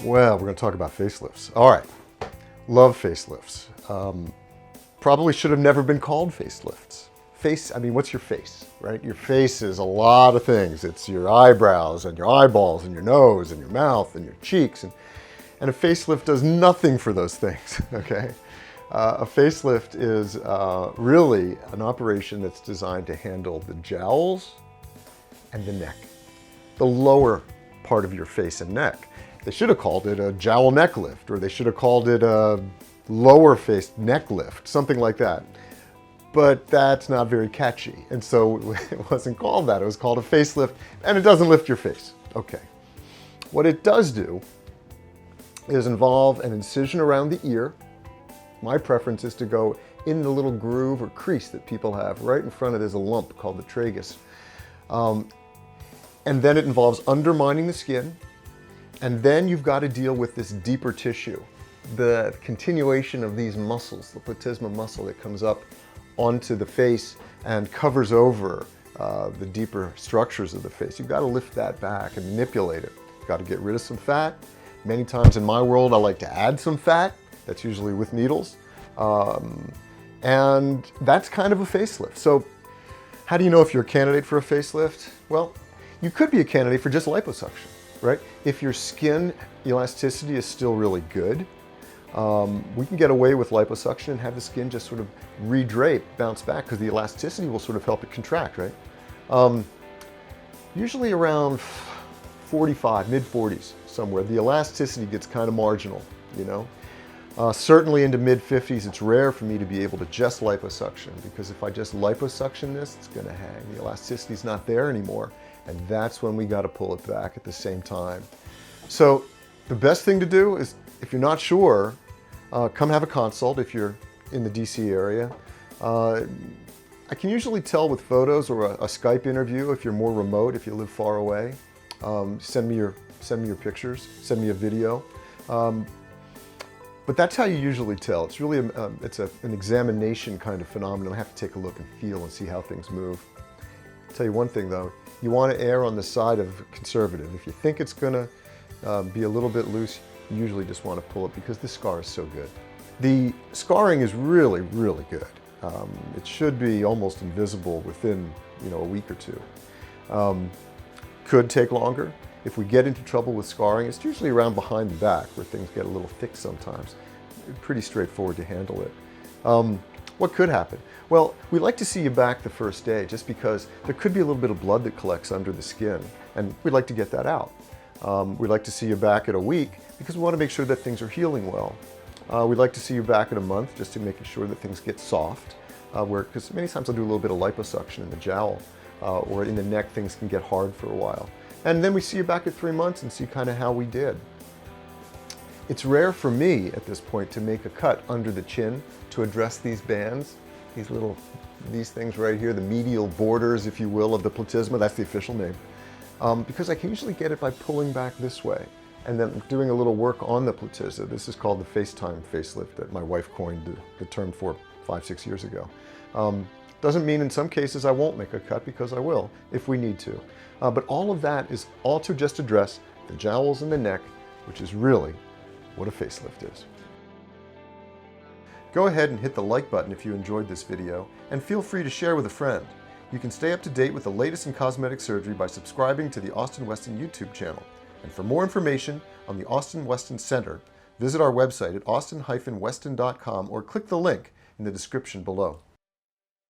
Well, we're going to talk about facelifts. All right. Love facelifts. Probably should have never been called facelifts. I mean, what's your face, right? Your face is a lot of things. It's your eyebrows and your eyeballs and your nose and your mouth and your cheeks. And a facelift does nothing for those things, okay? A facelift is really an operation that's designed to handle the jowls and the neck, the lower part of your face and neck. They should have called it a jowl neck lift, or they should have called it a lower face neck lift, something like that. But that's not very catchy, and so it wasn't called that. It was called a facelift, and it doesn't lift your face. Okay. What it does do is involve an incision around the ear. My preference is to go in the little groove or crease that people have. Right in front of there's a lump called the tragus. And then it involves undermining the skin. And then you've got to deal with this deeper tissue, the continuation of these muscles, the platysma muscle that comes up onto the face and covers over the deeper structures of the face. You've got to lift that back and manipulate it. You've got to get rid of some fat. Many times in my world, I like to add some fat. That's usually with needles. And that's kind of a facelift. So how do you know if you're a candidate for a facelift? Well, you could be a candidate for just liposuction, right? If your skin elasticity is still really good, we can get away with liposuction and have the skin just sort of re-drape, bounce back, because the elasticity will sort of help it contract, right? Usually around 45, mid-40s somewhere, the elasticity gets kind of marginal, you know? Certainly into mid-50s, it's rare for me to be able to just liposuction, because if I just liposuction this, it's going to hang. The elasticity's not there anymore, and that's when we got to pull it back at the same time. So the best thing to do is, if you're not sure, come have a consult if you're in the DC area. I can usually tell with photos or a Skype interview if you're more remote, if you live far away. Send me your pictures, send me a video. But that's how you usually tell. It's really an examination kind of phenomenon. I have to take a look and feel and see how things move. I'll tell you one thing though, you want to err on the side of conservative. If you think it's going to be a little bit loose, you usually just want to pull it because the scar is so good. The scarring is really, really good. It should be almost invisible within, a week or two. Could take longer. If we get into trouble with scarring, it's usually around behind the back where things get a little thick sometimes. Pretty straightforward to handle it. What could happen? Well, we like to see you back the first day just because there could be a little bit of blood that collects under the skin, and we'd like to get that out. We'd like to see you back at a week because we want to make sure that things are healing well. We'd like to see you back at a month just to make sure that things get soft, because many times I'll do a little bit of liposuction in the jowl or in the neck, things can get hard for a while. And then we see you back at 3 months and see kind of how we did. It's rare for me at this point to make a cut under the chin to address these bands, these things right here, the medial borders, if you will, of the platysma. That's the official name. Because I can usually get it by pulling back this way and then doing a little work on the platysma. This is called the FaceTime facelift that my wife coined the term for 5-6 years ago. Doesn't mean in some cases I won't make a cut, because I will if we need to. But all of that is all to just address the jowls and the neck, which is really what a facelift is. Go ahead and hit the like button if you enjoyed this video, and feel free to share with a friend. You can stay up to date with the latest in cosmetic surgery by subscribing to the Austin-Weston YouTube channel. And for more information on the Austin-Weston Center, visit our website at austin-weston.com or click the link in the description below.